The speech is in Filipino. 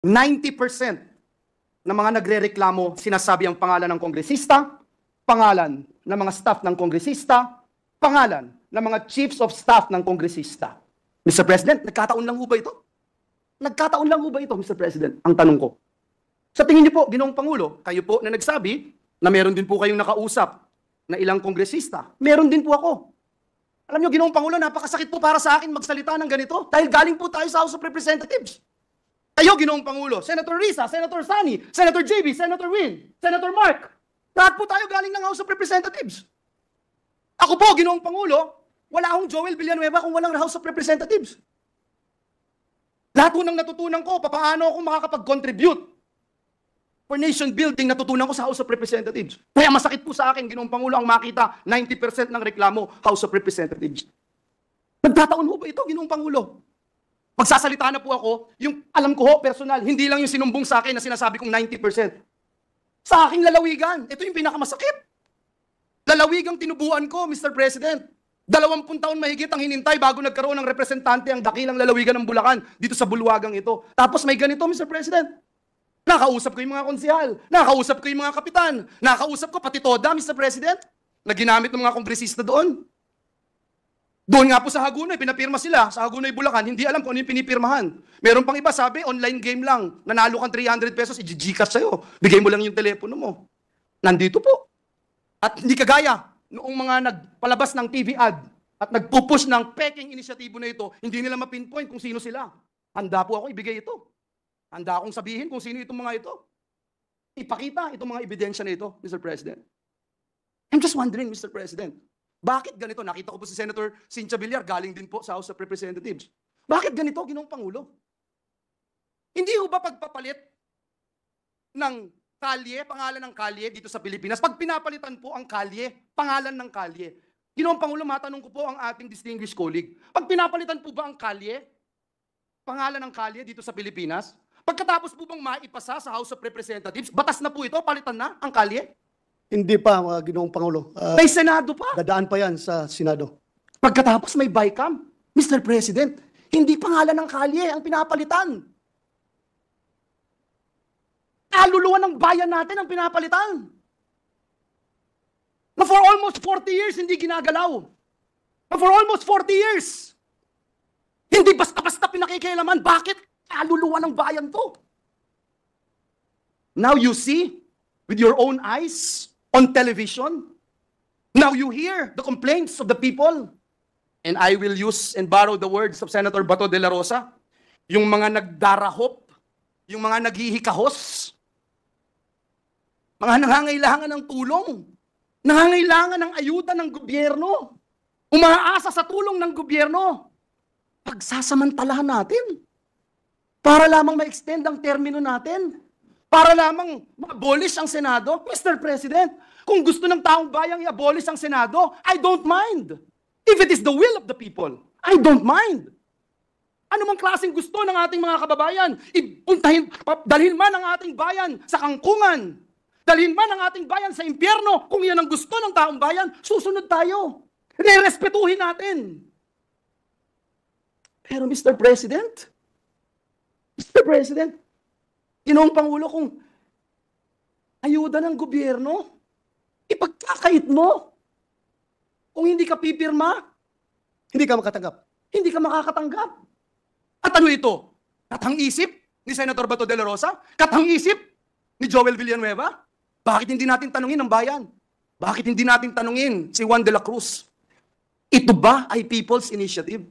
90% ng mga nagrereklamo, sinasabi ang pangalan ng kongresista, pangalan ng mga staff ng kongresista, pangalan ng mga chiefs of staff ng kongresista. Mr. President, nagkataon lang ho ba ito? Nagkataon lang ho ba ito, Mr. President? Ang tanong ko. Sa tingin niyo po, Ginoong Pangulo, kayo po na nagsabi na meron din po kayong nakausap na ilang kongresista. Meron din po ako. Alam niyo, Ginoong Pangulo, napakasakit po para sa akin magsalita ng ganito dahil galing po tayo sa House of Representatives. Kayo, Ginoong Pangulo, Senator Risa, Senator Sani, Senator JB, Senator Win, Senator Mark, lahat po tayo galing ng House of Representatives. Ako po, Ginoong Pangulo, wala akong Joel Villanueva kung walang House of Representatives. Lahat po ng natutunan ko, paano ako makakapag-contribute for nation building, natutunan ko sa House of Representatives. Kaya masakit po sa akin, Ginoong Pangulo, ang makita 90% ng reklamo, House of Representatives. Nagtataon ho ba ito, Ginoong Pangulo? Magsasalita na po ako, yung alam ko ho, personal, hindi lang yung sinumbong sa akin na sinasabi kong 90%. Sa aking lalawigan, ito yung pinakamasakit. Lalawigang tinubuan ko, Mr. President. 20 taon mahigit ang hinintay bago nagkaroon ng representante ang dakilang lalawigan ng Bulacan dito sa bulwagang ito. Tapos may ganito, Mr. President. Nakausap ko yung mga konsehal, nakausap ko yung mga kapitan, nakausap ko pati toda, Mr. President, na ginamit ng mga kongresista doon. Doon nga po sa Hagunoy, pinapirma sila, sa Hagunoy, Bulacan, hindi alam kung ano yung pinipirmahan. Meron pang iba, sabi, online game lang, nanalo kang 300 pesos, i-Gcash sa'yo, bigay mo lang yung telepono mo. Nandito po. At hindi kagaya, noong mga nagpalabas ng TV ad at nagpupush ng peking inisyatibo na ito, hindi nila mapinpoint kung sino sila. Handa po ako ibigay ito. Handa akong sabihin kung sino itong mga ito. Ipakita itong mga ebidensya na ito, Mr. President. I'm just wondering, Mr. President, bakit ganito? Nakita ko po si Senator Cynthia Villar, galing din po sa House of Representatives. Bakit ganito, Ginoong Pangulo? Hindi ho ba pagpapalit ng kalye, pangalan ng kalye dito sa Pilipinas, pag pinapalitan po ang kalye, pangalan ng kalye, Ginoong Pangulo, matanong ko po ang ating distinguished colleague, pag pinapalitan po ba ang kalye, pangalan ng kalye dito sa Pilipinas, pagkatapos po bang maipasa sa House of Representatives, batas na po ito, palitan na ang kalye? Hindi pa, Ginoong Pangulo. May Senado pa. Dadaan pa yan sa Senado. Pagkatapos may BICAM, Mr. President, hindi pangalan ng kalye ang pinapalitan. Kaluluwa ng bayan natin ang pinapalitan. Na for almost 40 years, hindi ginagalaw. Na for almost 40 years, hindi basta-basta pinakikialaman. Bakit kaluluwa ng bayan to? Now you see, with your own eyes, on television, now you hear the complaints of the people. And I will use and borrow the words of Senator Bato de la Rosa, yung mga nagdarahop, yung mga naghihikahos, mga nangangailangan ng tulong, nangangailangan ng ayuda ng gobyerno, umaasa sa tulong ng gobyerno, pagsasamantalahan natin para lamang ma-extend ang termino natin, para lamang ma-abolish ang Senado. Mr. President, kung gusto ng taong bayang i-abolish ang Senado, I don't mind. If it is the will of the people, I don't mind. Ano mang klaseng gusto ng ating mga kababayan, dalhin man ang ating bayan sa kangkungan, dalhin man ang ating bayan sa impyerno, kung yan ang gusto ng taong bayan, susunod tayo. Respetuhin natin. Pero Mr. President, Ginoong Pangulo, kung ayuda ng gobyerno, ipagkakait mo. Kung hindi ka pipirma, Hindi ka makatanggap. hindi ka makakatanggap. At ano ito? Katang-isip ni Senator Bato de la Rosa? Katang-isip ni Joel Villanueva? Bakit hindi natin tanungin ang bayan? Bakit hindi natin tanungin si Juan de la Cruz? Ito ba ay People's Initiative?